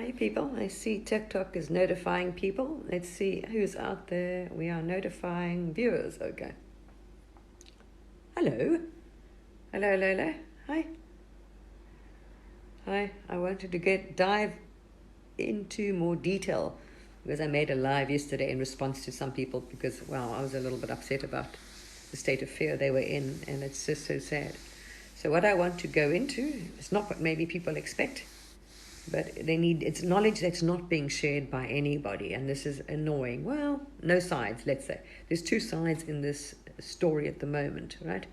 Hi, people. I see TikTok is notifying people. Let's see who's out there. We are notifying viewers. Okay. Hello. Hello, hello, hello. Hi. Hi. I wanted to dive into more detail because I made a live yesterday in response to some people because, well, I was a little bit upset about the state of fear they were in, and it's just so sad. So what I want to go into is not what maybe people expect, but it's knowledge that's not being shared by anybody, and this is annoying. Well, no sides, let's say. There's two sides in this story at the moment, right?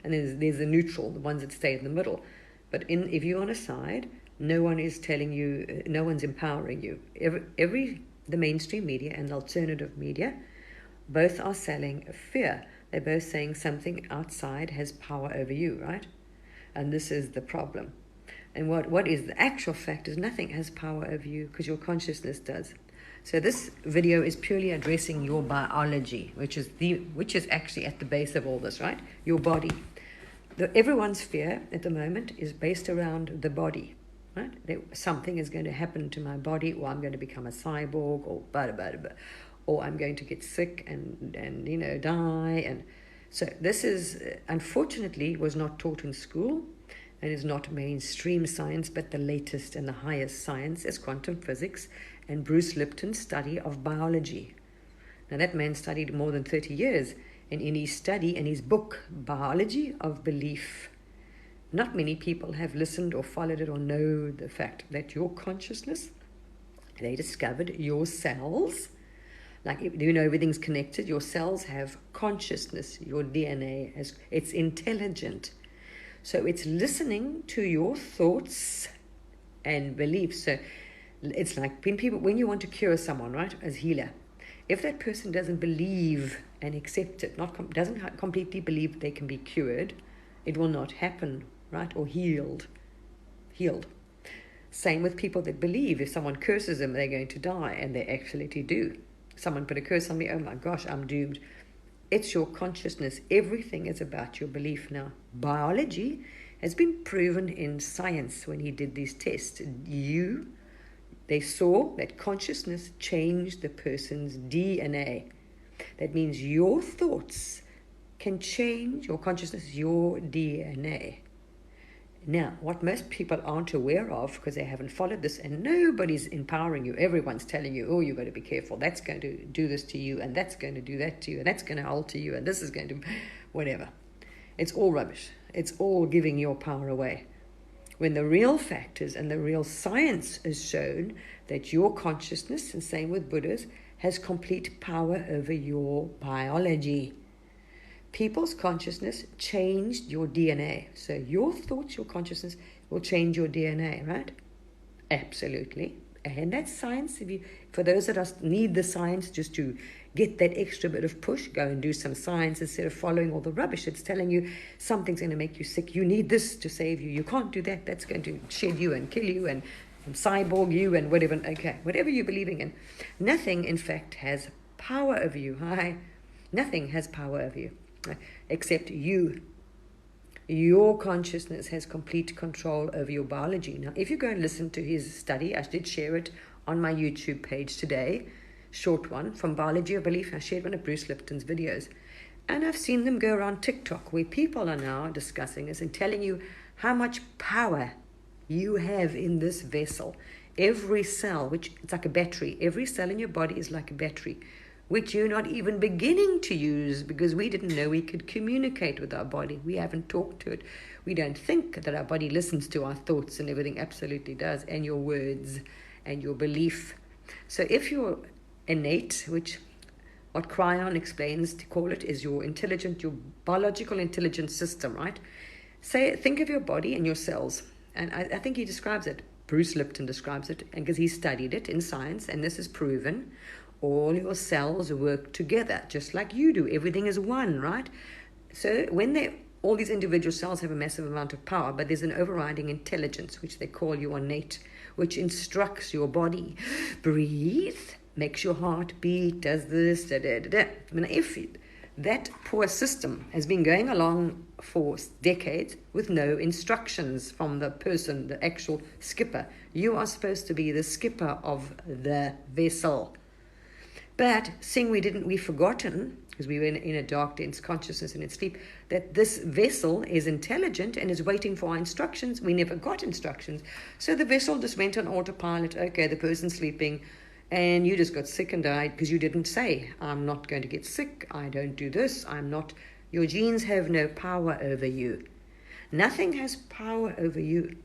And there's the neutral, the ones that stay in the middle. But if you're on a side, no one is telling you, no one's empowering you. The mainstream media and the alternative media, both are selling fear. They're both saying something outside has power over you, right? And this is the problem. And what is the actual fact is nothing has power over you because your consciousness does. So this video is purely addressing your biology, which is actually at the base of all this, right? Your body. Everyone's fear at the moment is based around the body, right? Something is going to happen to my body, or I'm going to become a cyborg, or or I'm going to get sick and die. And so this is, unfortunately, was not taught in school. And is not mainstream science, but the latest and the highest science is quantum physics and Bruce Lipton's study of biology. Now, that man studied more than 30 years, and in his study and his book, Biology of Belief, not many people have listened or followed it or know the fact that your consciousness, they discovered your cells, like everything's connected, your cells have consciousness, your DNA, it's intelligent. So it's listening to your thoughts and beliefs. So it's like when you want to cure someone, right, as healer, if that person doesn't believe and accept it, doesn't completely believe they can be cured, it will not happen, right, or healed. Same with people that believe if someone curses them, they're going to die, and they actually do. Someone put a curse on me, oh my gosh, I'm doomed. It's your consciousness. Everything is about your belief now. Biology has been proven in science when he did these tests. They saw that consciousness changed the person's DNA. That means your thoughts can change your consciousness, your DNA. Now, what most people aren't aware of, because they haven't followed this, and nobody's empowering you, everyone's telling you, oh, you've got to be careful, that's going to do this to you, and that's going to do that to you, and that's going to alter you, and this is going to, whatever. It's all rubbish. It's all giving your power away. When the real fact is, and the real science has shown, that your consciousness, and same with Buddhas, has complete power over your biology. People's consciousness changed your DNA. So your thoughts, your consciousness will change your DNA, right? Absolutely. And that's science. For those that need the science just to get that extra bit of push, go and do some science instead of following all the rubbish. It's telling you something's going to make you sick. You need this to save you. You can't do that. That's going to shed you and kill you and cyborg you and whatever. Okay, whatever you're believing in. Nothing, in fact, has power over you. Nothing has power over you. Except you. Your consciousness has complete control over your biology. Now, if you go and listen to his study, I did share it on my YouTube page today, short one, from Biology of Belief. I shared one of Bruce Lipton's videos. And I've seen them go around TikTok, where people are now discussing this and telling you how much power you have in this vessel. Every cell, which it's like a battery, every cell in your body is like a battery, which you're not even beginning to use because we didn't know we could communicate with our body. We haven't talked to it. We don't think that our body listens to our thoughts, and everything absolutely does, and your words and your belief. So if you're innate, which what Cryon explains to call it is your biological intelligence system, right? Think of your body and your cells. And I think he describes it. Bruce Lipton describes it, and because he studied it in science, and this is proven. All your cells work together, just like you do. Everything is one, right? So when all these individual cells have a massive amount of power, but there's an overriding intelligence, which they call your innate, which instructs your body. Breathe, makes your heart beat, does this, da, da, da, da. I mean, if That poor system has been going along for decades with no instructions from the person, the actual skipper. You are supposed to be the skipper of the vessel. But seeing we've forgotten, because we were in a dark, dense consciousness and in sleep, that this vessel is intelligent and is waiting for our instructions. We never got instructions. So the vessel just went on autopilot. Okay, the person's sleeping, and you just got sick and died because you didn't say, I'm not going to get sick. I don't do this. I'm not. Your genes have no power over you. Nothing has power over you.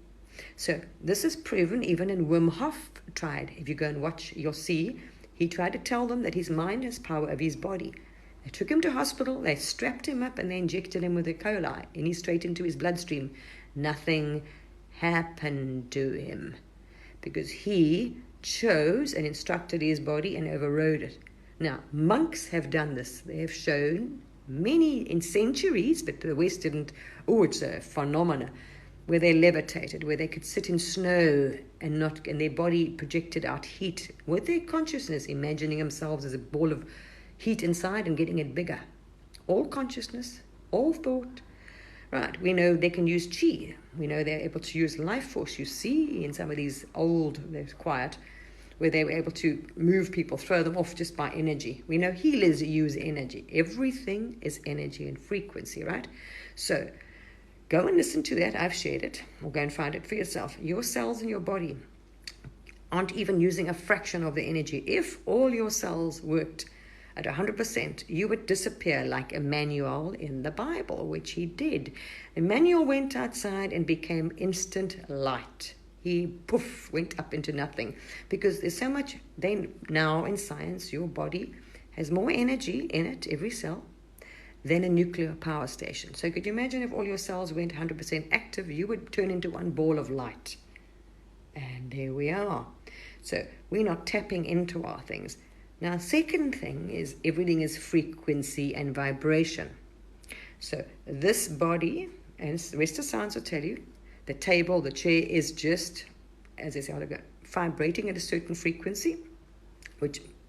So this is proven even in Wim Hof tried. If you go and watch, you'll see he tried to tell them that his mind has power over his body. They took him to hospital, they strapped him up, and they injected him with E. coli, and he straight into his bloodstream. Nothing happened to him because he chose and instructed his body and overrode it. Now, monks have done this. They have shown many in centuries, but the West didn't. Oh, it's a phenomena where they levitated, where they could sit in snow and their body projected out heat with their consciousness, imagining themselves as a ball of heat inside and getting it bigger. All consciousness, all thought. Right, we know they can use chi. We know they're able to use life force. You see in some of these they're quiet, where they were able to move people, throw them off just by energy. We know healers use energy. Everything is energy and frequency, right? So go and listen to that. I've shared it. Or go and find it for yourself. Your cells in your body aren't even using a fraction of the energy. If all your cells worked at 100%, you would disappear like Emmanuel in the Bible, which he did. Emmanuel went outside and became instant light. He, poof, went up into nothing. Because there's so much, now in science, your body has more energy in it, every cell, than a nuclear power station. So could you imagine if all your cells went 100% active, you would turn into one ball of light. And there we are. So we're not tapping into our things. Now, second thing is everything is frequency and vibration. So this body, and the rest of science will tell you, the table, the chair is just, as I say, vibrating at a certain frequency,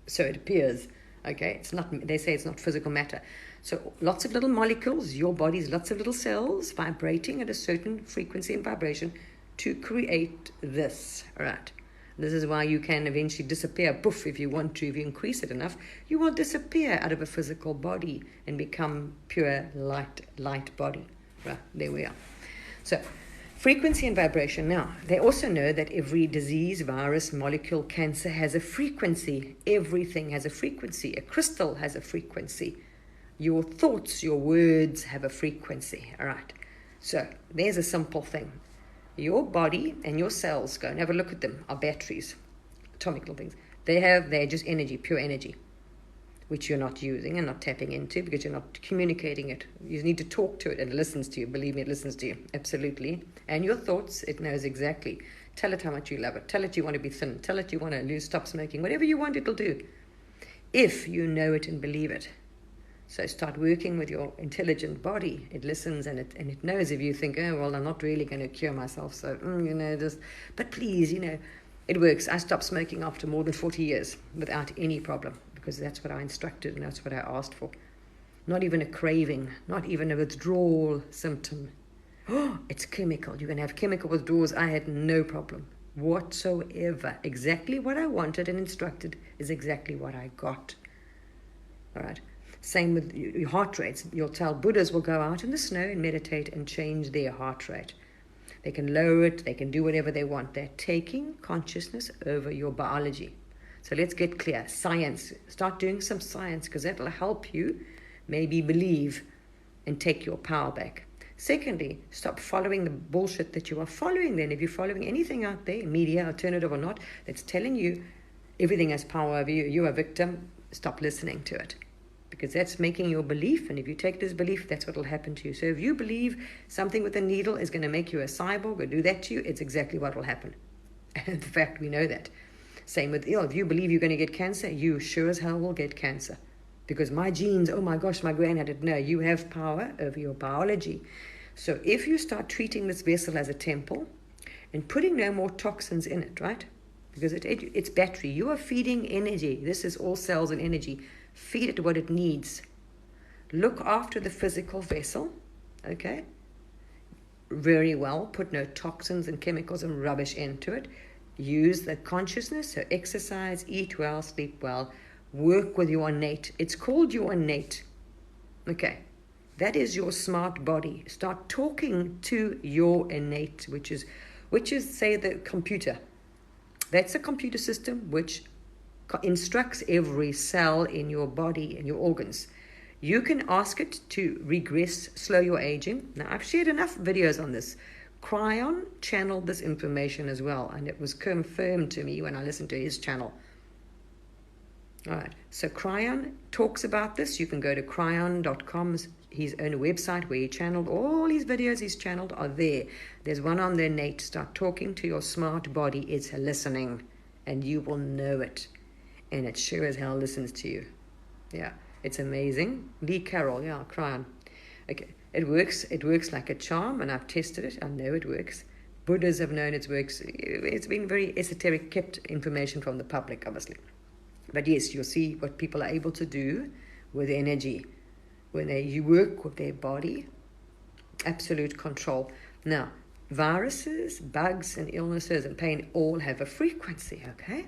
so it appears. Okay, it's not. They say it's not physical matter. So lots of little molecules, your body's lots of little cells vibrating at a certain frequency and vibration to create this. All right. This is why you can eventually disappear. Poof, if you want to, if you increase it enough, you will disappear out of a physical body and become pure light body. Right, there we are. So frequency and vibration. Now, they also know that every disease, virus, molecule, cancer has a frequency. Everything has a frequency. A crystal has a frequency. Your thoughts, your words have a frequency. All right. So there's a simple thing. Your body and your cells, go and have a look at them, are batteries, atomic little things. They're just energy, pure energy, which you're not using and not tapping into because you're not communicating it. You need to talk to it and it listens to you. Believe me, it listens to you. Absolutely. And your thoughts, it knows exactly. Tell it how much you love it. Tell it you want to be thin. Tell it you want to stop smoking. Whatever you want, it'll do. If you know it and believe it. So start working with your intelligent body. It listens and it knows if you think, oh, well, I'm not really going to cure myself. So, but please, it works. I stopped smoking after more than 40 years without any problem because that's what I instructed and that's what I asked for. Not even a craving, not even a withdrawal symptom. Oh, it's chemical. You can have chemical withdrawals. I had no problem whatsoever. Exactly what I wanted and instructed is exactly what I got. All right. Same with your heart rates. You'll tell Buddhas will go out in the snow and meditate and change their heart rate. They can lower it. They can do whatever they want. They're taking consciousness over your biology. So let's get clear. Science. Start doing some science because that will help you maybe believe and take your power back. Secondly, stop following the bullshit that you are following then. If you're following anything out there, media, alternative or not, that's telling you everything has power over you, you're a victim, stop listening to it. Because that's making your belief, and if you take this belief, that's what will happen to you. So if you believe something with a needle is going to make you a cyborg or do that to you, it's exactly what will happen. And in fact, we know that. Same with if you believe you're going to get cancer, you sure as hell will get cancer. Because my genes, oh my gosh, my gran had it. No, you have power over your biology. So if you start treating this vessel as a temple and putting no more toxins in it, right? Because it's battery. You are feeding energy. This is all cells and energy. Feed it what it needs. Look after the physical vessel, okay? Very well. Put no toxins and chemicals and rubbish into it. Use the consciousness, so exercise, eat well, sleep well, work with your innate. It's called your innate, okay? That is your smart body. Start talking to your innate, which is, say, the computer. That's a computer system which instructs every cell in your body and your organs. You can ask it to regress, slow your aging. Now, I've shared enough videos on this. Kryon channeled this information as well, and it was confirmed to me when I listened to his channel. All right, so Kryon talks about this. You can go to kryon.com, his own website where he channeled all his videos he's channeled are there. There's one on there, Nate. Start talking to your smart body. It's listening, and you will know it. And it sure as hell listens to you. Yeah, it's amazing. Lee Carroll, yeah, Kryon. Okay, it works like a charm, and I've tested it. I know it works. Buddhas have known it works. It's been very esoteric, kept information from the public, obviously. But yes, you'll see what people are able to do with energy when you work with their body. Absolute control. Now, viruses, bugs, and illnesses and pain all have a frequency, okay?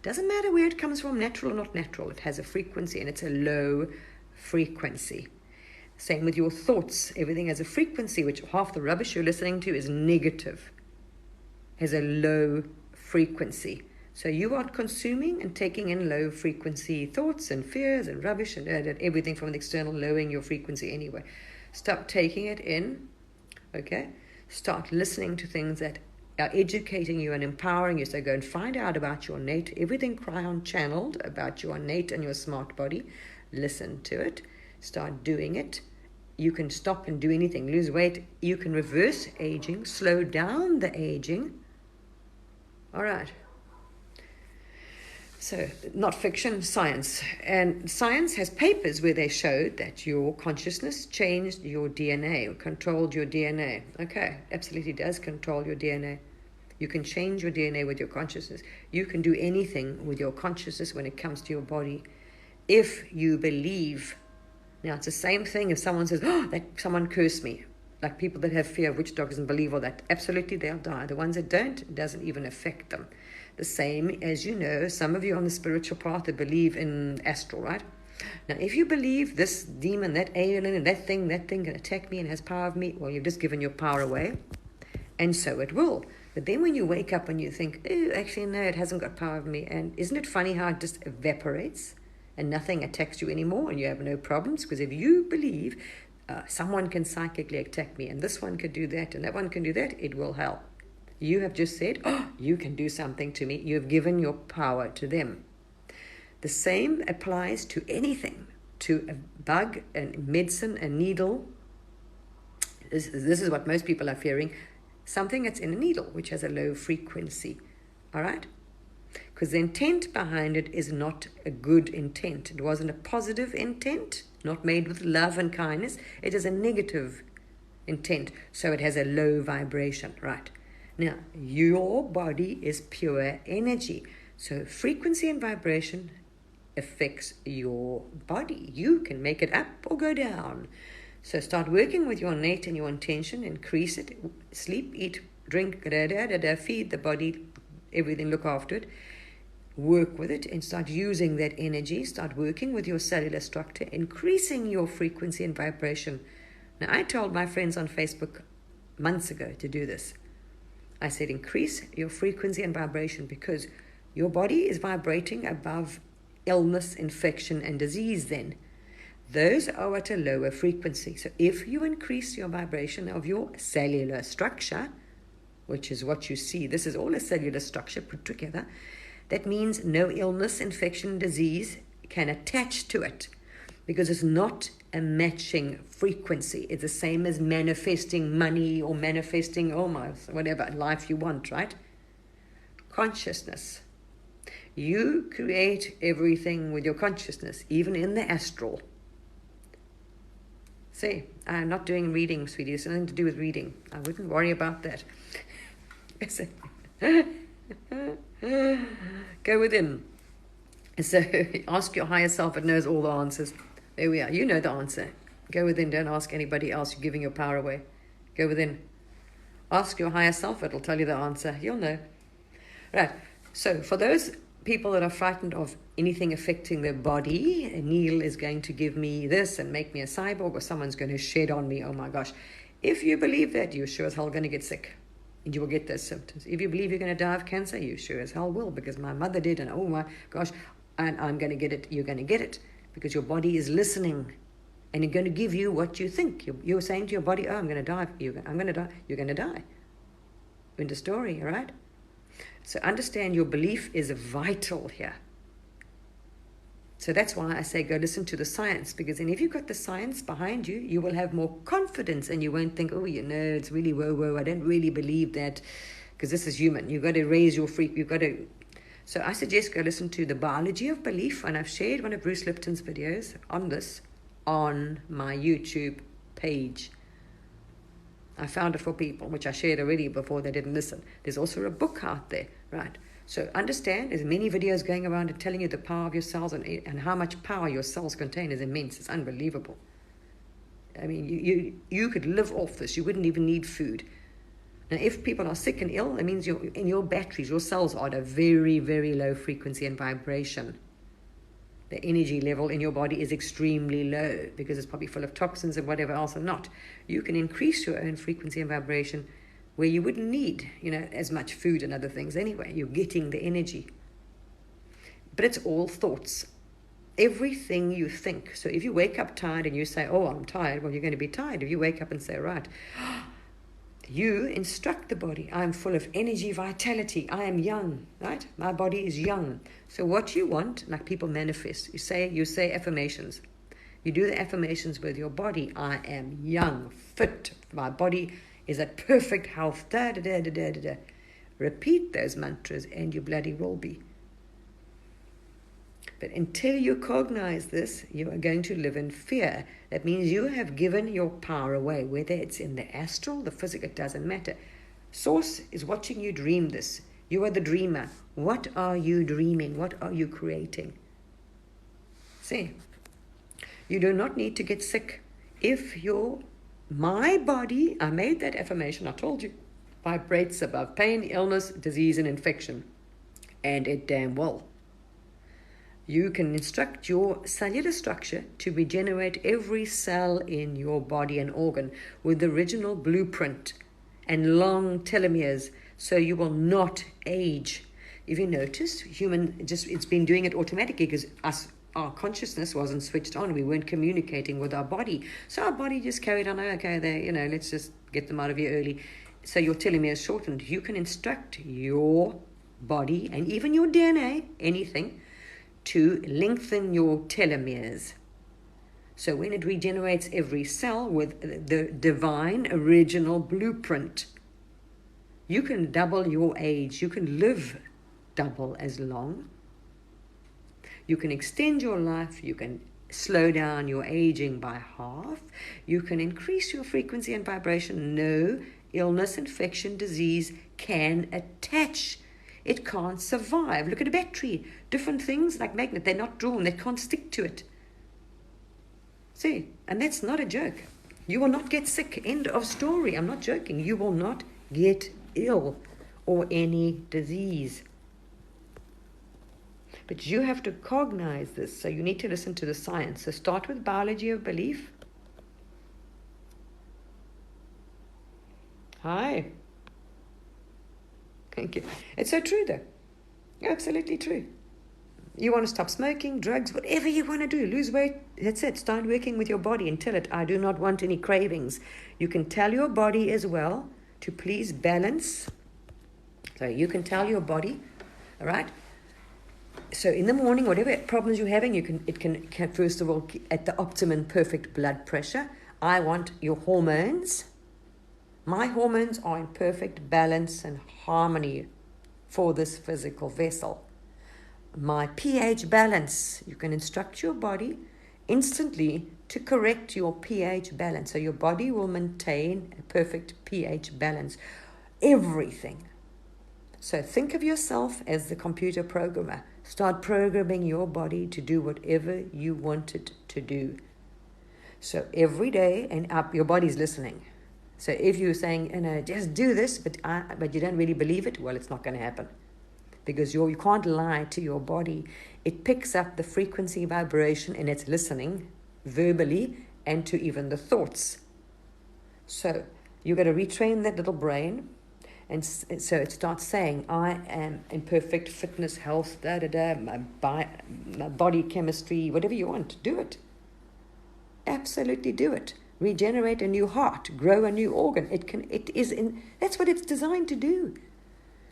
Doesn't matter where it comes from, natural or not natural. It has a frequency, and it's a low frequency. Same with your thoughts. Everything has a frequency, which half the rubbish you're listening to is negative. Has a low frequency. So you are consuming and taking in low frequency thoughts and fears and rubbish and everything from the external, lowering your frequency anyway. Stop taking it in, okay? Start listening to things that are educating you and empowering you. So go and find out about your innate, everything Kryon channeled about your innate and your smart body. Listen to it. Start doing it. You can stop and do anything. Lose weight. You can reverse aging, slow down the aging. All right. So, not fiction, science. And science has papers where they showed that your consciousness changed your DNA, or controlled your DNA. Okay, absolutely does control your DNA. You can change your DNA with your consciousness. You can do anything with your consciousness when it comes to your body. If you believe. Now, it's the same thing if someone says, oh, that someone cursed me. Like people that have fear of witch doctors and believe all that. Absolutely, they'll die. The ones that don't, it doesn't even affect them. The same as you know, some of you on the spiritual path that believe in astral, right? Now, if you believe this demon, that alien, and that thing can attack me and has power of me, well, you've just given your power away, and so it will. But then when you wake up and you think, oh, actually, no, it hasn't got power of me, and isn't it funny how it just evaporates and nothing attacks you anymore and you have no problems? Because if you believe someone can psychically attack me and this one could do that and that one can do that, it will help. You have just said, oh, you can do something to me. You have given your power to them. The same applies to anything, to a bug, a medicine, a needle. This is what most people are fearing. Something that's in a needle, which has a low frequency. All right? Because the intent behind it is not a good intent. It wasn't a positive intent, not made with love and kindness. It is a negative intent, so it has a low vibration, right? Now, your body is pure energy. So frequency and vibration affects your body. You can make it up or go down. So start working with your innate and your intention. Increase it. Sleep, eat, drink, feed the body, everything, look after it. Work with it and start using that energy. Start working with your cellular structure, increasing your frequency and vibration. Now, I told my friends on Facebook months ago to do this. I said, increase your frequency and vibration because your body is vibrating above illness, infection, and disease then. Those are at a lower frequency. So if you increase your vibration of your cellular structure, which is what you see, this is all a cellular structure put together, that means no illness, infection, disease can attach to it because it's not a matching frequency. It's the same as manifesting money or manifesting, whatever life you want, right? Consciousness. You create everything with your consciousness, even in the astral. See, I'm not doing reading, sweetie. It's nothing to do with reading. I wouldn't worry about that. Go within. So ask your higher self. It knows all the answers. There we are. You know the answer. Go within. Don't ask anybody else. You're giving your power away. Go within. Ask your higher self. It'll tell you the answer. You'll know. Right. So for those people that are frightened of anything affecting their body, Neil is going to give me this and make me a cyborg, or someone's going to shed on me. Oh my gosh. If you believe that, you're sure as hell going to get sick. And you will get those symptoms. If you believe you're going to die of cancer, you sure as hell will, because my mother did, and oh my gosh, and I'm going to get it. You're going to get it, because your body is listening, and it's going to give you what you think. You're saying to your body, oh, I'm going to die. I'm going to die. You're going to die. In the story, all right? So understand your belief is vital here. So that's why I say go listen to the science, because then if you've got the science behind you, you will have more confidence, and you won't think, oh, it's really whoa, I don't really believe that, because this is human. You've got to raise your freak. You've got to. So I suggest go listen to The Biology of Belief, and I've shared one of Bruce Lipton's videos on this on my YouTube page. I found it for people, which I shared already before they didn't listen. There's also a book out there, right? So understand, there's many videos going around and telling you the power of your cells, and how much power your cells contain is immense. It's unbelievable. I mean, you could live off this. You wouldn't even need food. And if people are sick and ill, that means in your batteries, your cells are at a very, very low frequency and vibration. The energy level in your body is extremely low, because it's probably full of toxins and whatever else, or not. You can increase your own frequency and vibration where you wouldn't need, as much food and other things anyway. You're getting the energy. But it's all thoughts. Everything you think. So if you wake up tired and you say, oh, I'm tired, well, you're going to be tired. If you wake up and say, right, you instruct the body, I'm full of energy, vitality, I am young, right? My body is young. So what you want, like people manifest, you say affirmations. You do the affirmations with your body. I am young, fit, my body is at perfect health, da-da-da-da-da-da. Repeat those mantras and you bloody will be. But until you cognize this, you are going to live in fear. That means you have given your power away, whether it's in the astral, the physical, it doesn't matter. Source is watching you dream this. You are the dreamer. What are you dreaming? What are you creating? See, you do not need to get sick. If my body, I made that affirmation, I told you, vibrates above pain, illness, disease, and infection. And it damn well. You can instruct your cellular structure to regenerate every cell in your body and organ with the original blueprint and long telomeres, so you will not age. If you notice, it's been doing it automatically, because our consciousness wasn't switched on. We weren't communicating with our body. So our body just carried on, okay, let's just get them out of here early. So your telomeres shortened. You can instruct your body and even your DNA, anything, to lengthen your telomeres. So when it regenerates every cell with the divine original blueprint, you can double your age. You can live double as long. You can extend your life. You can slow down your aging by half. You can increase your frequency and vibration. No illness, infection, disease can attach. It can't survive. Look at a battery. Different things like magnet, they're not drawn. They can't stick to it. See, and that's not a joke. You will not get sick. End of story. I'm not joking. You will not get ill or any disease. But you have to cognize this. So you need to listen to the science. So start with biology of belief. Hi. Thank you. It's so true, though. Absolutely true. You want to stop smoking, drugs, whatever you want to do, lose weight, that's it. Start working with your body and tell it, I do not want any cravings. You can tell your body as well to please balance. So you can tell your body, all right? So in the morning, whatever problems you're having, it can first of all, at the optimum perfect blood pressure. I want your hormones. My hormones are in perfect balance and harmony for this physical vessel. My pH balance, you can instruct your body instantly to correct your pH balance. So your body will maintain a perfect pH balance. Everything. So think of yourself as the computer programmer. Start programming your body to do whatever you want it to do. So every day, and your body's listening. So if you're saying, just do this, but you don't really believe it, well, it's not going to happen. Because you can't lie to your body. It picks up the frequency vibration and it's listening verbally and to even the thoughts. So you got to retrain that little brain. And so it starts saying, I am in perfect fitness, health, my body chemistry, whatever you want, do it. Absolutely do it. Regenerate a new heart, grow a new organ. That's what it's designed to do.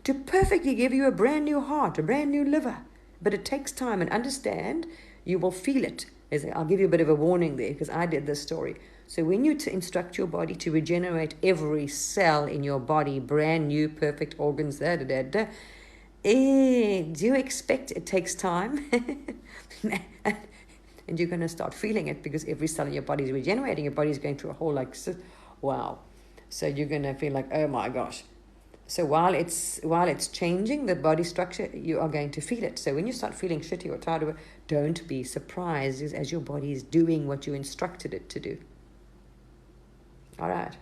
To perfectly give you a brand new heart, a brand new liver. But it takes time, and understand, you will feel it. I'll give you a bit of a warning there, because I did this story. So when you instruct your body to regenerate every cell in your body, brand new, perfect organs, do you expect it takes time? And you're going to start feeling it, because every cell in your body is regenerating. Your body is going through a whole, wow. So you're going to feel like, oh my gosh. So while it's changing the body structure, you are going to feel it. So when you start feeling shitty or tired, don't be surprised as your body is doing what you instructed it to do. All right.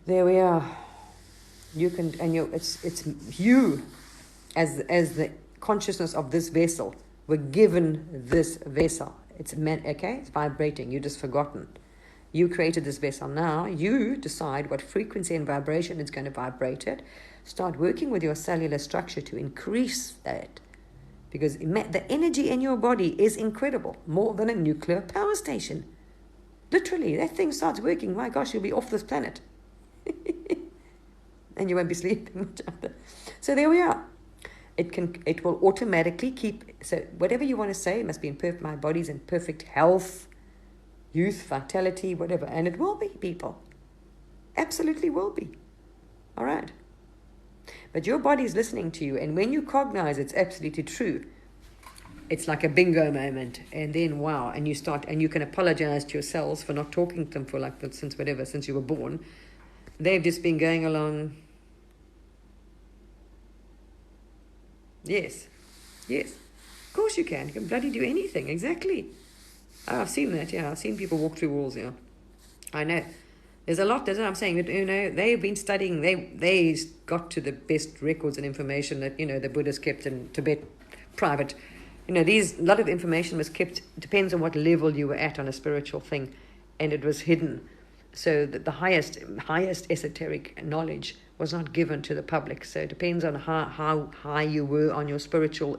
There we are. You can, and it's you, as the consciousness of this vessel, were given this vessel. It's meant, okay? It's vibrating. You just forgotten. You created this vessel. Now you decide what frequency and vibration it's going to vibrate at. Start working with your cellular structure to increase that. Because the energy in your body is incredible. More than a nuclear power station. Literally, that thing starts working. My gosh, you'll be off this planet. And you won't be sleeping much after. So there we are. It will automatically keep. So whatever you want to say, it must be in perfect. My body's in perfect health. Youth, vitality, whatever. And it will be, people. Absolutely will be. All right. But your body is listening to you. And when you cognize it's absolutely true, it's like a bingo moment. And then, wow. And you can apologize to your cells for not talking to them for since you were born. They've just been going along. Yes. Of course you can. You can bloody do anything. Exactly. Oh, I've seen that, yeah. I've seen people walk through walls, yeah. I know. There's a lot, that's what I'm saying. They've been studying, they got to the best records and information that, the Buddhists kept in Tibet private. A lot of information was kept, depends on what level you were at on a spiritual thing, and it was hidden. So that the highest esoteric knowledge was not given to the public. So it depends on how high you were on your spiritual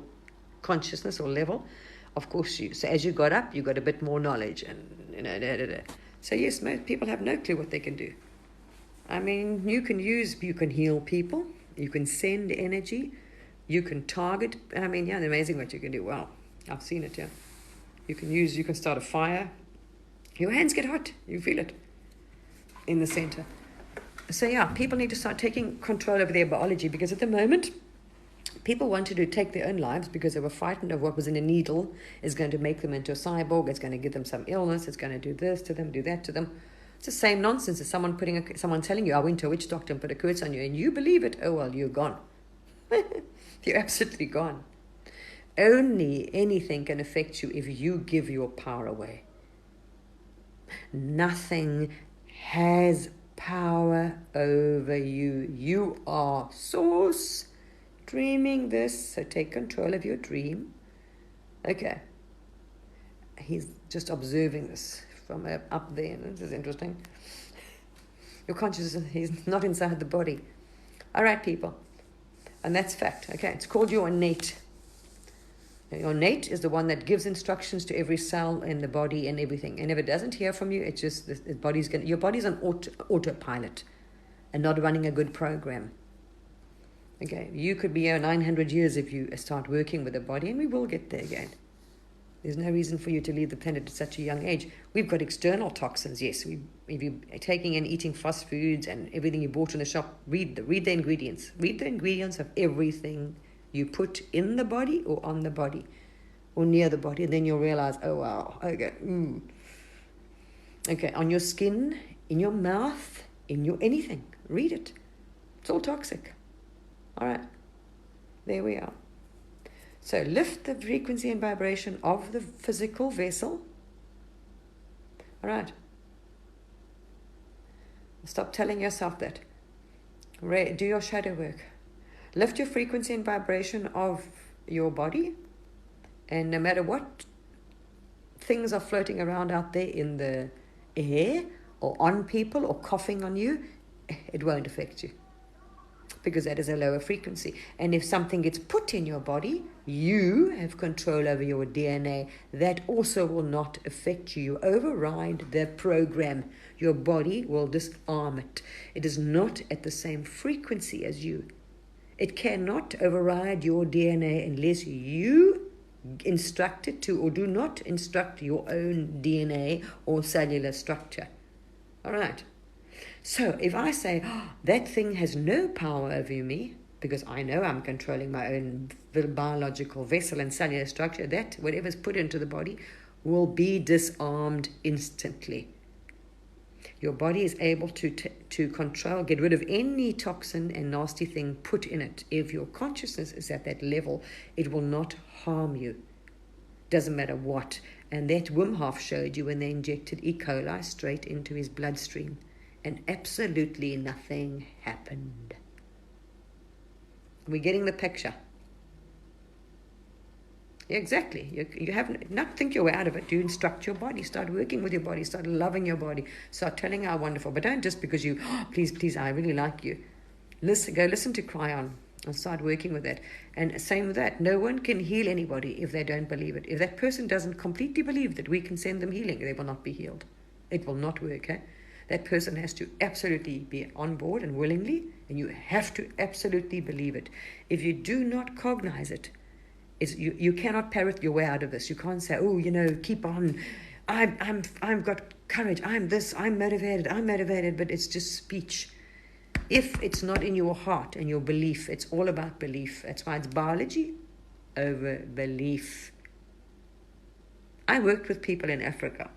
consciousness or level. Of course, so as you got up, you got a bit more knowledge, and So yes, most people have no clue what they can do. I mean, you can heal people, you can send energy, you can target. I mean, yeah, it's amazing what you can do. Wow, I've seen it. Yeah, you can start a fire. Your hands get hot, you feel it in the center. So yeah, people need to start taking control over their biology, because at the moment, people wanted to take their own lives because they were frightened of what was in a needle is going to make them into a cyborg. It's going to give them some illness. It's going to do this to them, do that to them. It's the same nonsense as someone telling you, I went to a witch doctor and put a curse on you, and you believe it. Oh, well, you're gone. You're absolutely gone. Only anything can affect you if you give your power away. Nothing has power over you. You are source. Dreaming this, so take control of your dream. Okay. He's just observing this from up there. This is interesting. Your consciousness is not inside the body. All right, people. And that's fact. Okay, it's called your innate. Your innate is the one that gives instructions to every cell in the body and everything. And if it doesn't hear from you, it's just your body's on autopilot and not running a good program. Okay, you could be here 900 years if you start working with the body, and we will get there again. There's no reason for you to leave the planet at such a young age. We've got external toxins, yes. If you're taking and eating fast foods and everything you bought in the shop, read the ingredients. Read the ingredients of everything you put in the body or on the body or near the body, and then you'll realize, oh wow, okay. Okay, on your skin, in your mouth, in your anything. Read it. It's all toxic. All right, there we are. So lift the frequency and vibration of the physical vessel All right. Stop telling yourself that. Do your shadow work. Lift your frequency and vibration of your body, and no matter what things are floating around out there in the air or on people or coughing on you, it won't affect you, because that is a lower frequency. And if something gets put in your body, you have control over your DNA. That also will not affect you. You override the program. Your body will disarm it. It is not at the same frequency as you. It cannot override your DNA unless you instruct it to, or do not instruct your own DNA or cellular structure. All right. So if I say, that thing has no power over me, because I know I'm controlling my own biological vessel and cellular structure, that whatever's put into the body will be disarmed instantly. Your body is able to control, get rid of any toxin and nasty thing put in it. If your consciousness is at that level, it will not harm you. Doesn't matter what. And that Wim Hof showed you when they injected E. coli straight into his bloodstream. And absolutely nothing happened. We're getting the picture. Yeah, exactly. You have not think your way out of it. You instruct your body. Start working with your body. Start loving your body. Start telling how wonderful. But don't just because you, please, I really like you. Go listen to Cry On and start working with that. And same with that. No one can heal anybody if they don't believe it. If that person doesn't completely believe that we can send them healing, they will not be healed. It will not work. That person has to absolutely be on board and willingly, and you have to absolutely believe it. If you do not cognize it, you cannot parrot your way out of this. You can't say, keep on. I've got courage. I'm this. I'm motivated. But it's just speech. If it's not in your heart and your belief, it's all about belief. That's why it's biology over belief. I worked with people in Africa.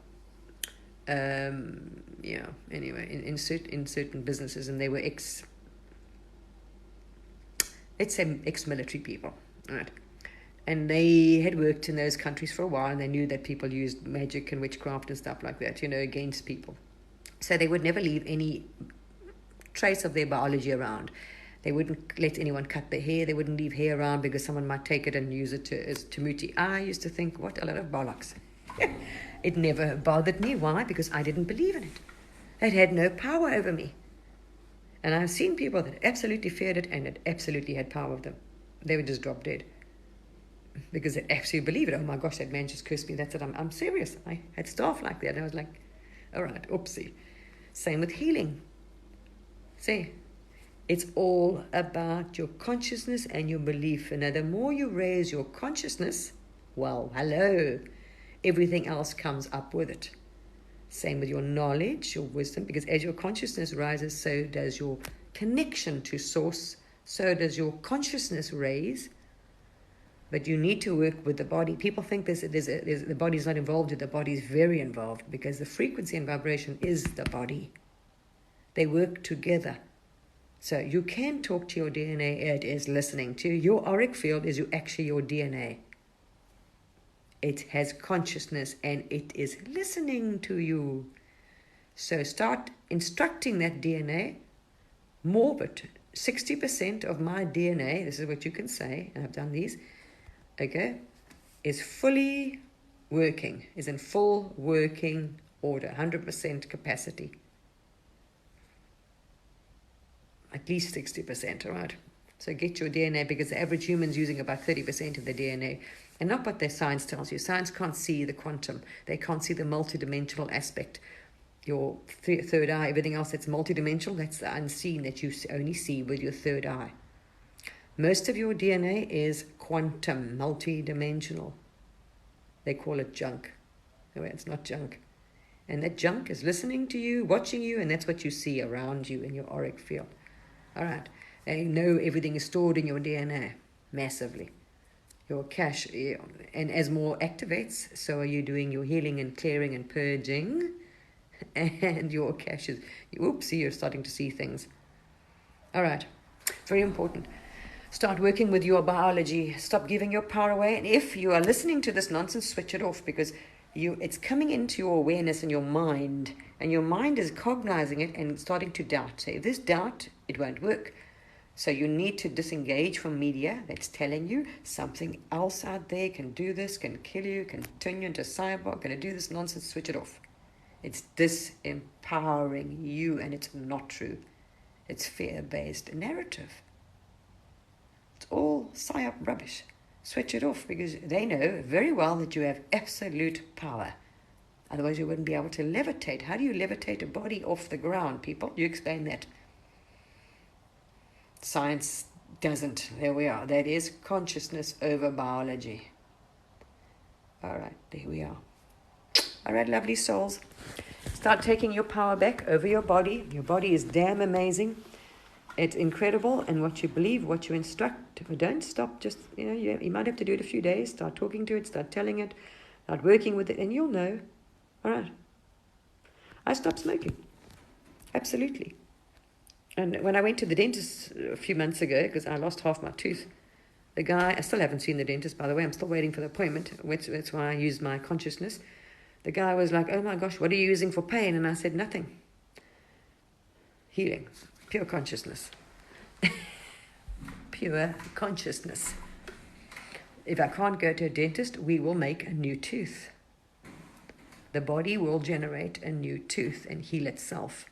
Anyway, in certain businesses, and they were ex-military people, right? And they had worked in those countries for a while, and they knew that people used magic and witchcraft and stuff like that, against people. So they would never leave any trace of their biology around. They wouldn't let anyone cut their hair. They wouldn't leave hair around because someone might take it and use it as tamuti. I used to think, what a lot of bollocks. It never bothered me. Why? Because I didn't believe in it. It had no power over me. And I've seen people that absolutely feared it, and it absolutely had power over them. They would just drop dead because they absolutely believe it. Oh my gosh, that man just cursed me. That's it. I'm serious. I had staff like that. And I was like, all right, oopsie. Same with healing. See, it's all about your consciousness and your belief. And the more you raise your consciousness, well, hello, everything else comes up with it. Same with your knowledge, your wisdom, because as your consciousness rises, so does your connection to source, so does your consciousness raise. But you need to work with the body. People think the body's not involved. The body is very involved because the frequency and vibration is the body. They work together. So you can talk to your DNA. It is listening to you. Your auric field is actually your DNA. It has consciousness and it is listening to you. So start instructing that DNA. More, but 60% of my DNA, this is what you can say, and I've done these, okay, is fully working, is in full working order, 100% capacity. At least 60%, all right? So get your DNA, because the average human's using about 30% of their DNA. And not what their science tells you. Science can't see the quantum. They can't see the multidimensional aspect. Your third eye, everything else that's multidimensional, that's the unseen that you only see with your third eye. Most of your DNA is quantum, multidimensional. They call it junk. Anyway, it's not junk. And that junk is listening to you, watching you, and that's what you see around you in your auric field. All right. They know everything is stored in your DNA massively. Your cache, and as more activates, so are you doing your healing and clearing and purging, and your cache is, oopsie, you're starting to see things. All right. Very important. Start working with your biology. Stop giving your power away. And if you are listening to this nonsense, switch it off, because It's coming into your awareness and your mind is cognizing it and starting to doubt. Say, this doubt, it won't work. So you need to disengage from media that's telling you something else out there can do this, can kill you, can turn you into a cyborg, going to do this nonsense. Switch it off. It's disempowering you, and it's not true. It's fear-based narrative. It's all psyop rubbish. Switch it off, because they know very well that you have absolute power. Otherwise you wouldn't be able to levitate. How do you levitate a body off the ground, people? You explain that. Science doesn't. There we are. That is consciousness over biology. All right, there we are. All right, lovely souls. Start taking your power back over your body. Your body is damn amazing. It's incredible, and what you believe, what you instruct. Don't stop. Just, you might have to do it a few days. Start talking to it, start telling it, start working with it, and you'll know. All right. I stopped smoking. Absolutely. And when I went to the dentist a few months ago, because I lost half my tooth, the guy, I still haven't seen the dentist, by the way, I'm still waiting for the appointment, that's why I used my consciousness. The guy was like, oh my gosh, what are you using for pain? And I said, nothing. Healing, pure consciousness. Pure consciousness. If I can't go to a dentist, we will make a new tooth. The body will generate a new tooth and heal itself.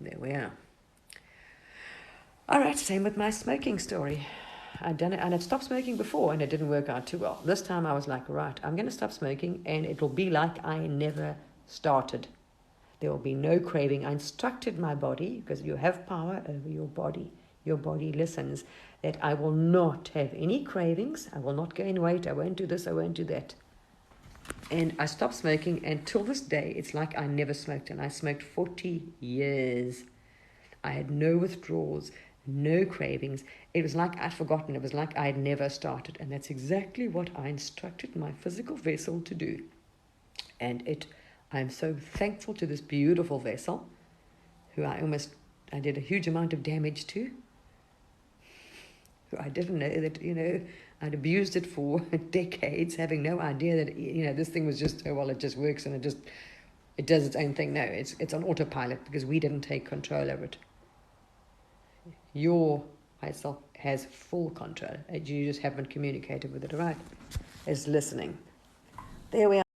There we are. All right, same with my smoking story. I'd done it, and I'd stopped smoking before, and it didn't work out too well. This time I was like, right, I'm going to stop smoking, and it'll be like I never started. There will be no craving. I instructed my body, because you have power over your body. Your body listens, that I will not have any cravings. I will not gain weight. I won't do this. I won't do that. And I stopped smoking, and till this day, it's like I never smoked, and I smoked 40 years. I had no withdrawals, no cravings. It was like I'd forgotten. It was like I'd never started. And that's exactly what I instructed my physical vessel to do. And I'm so thankful to this beautiful vessel, who I did a huge amount of damage to, who I didn't know that, I'd abused it for decades, having no idea that, this thing was just, it just works and it does its own thing. No, it's on autopilot, because we didn't take control of it. Your myself has full control. You just haven't communicated with it, right? It's listening. There we are.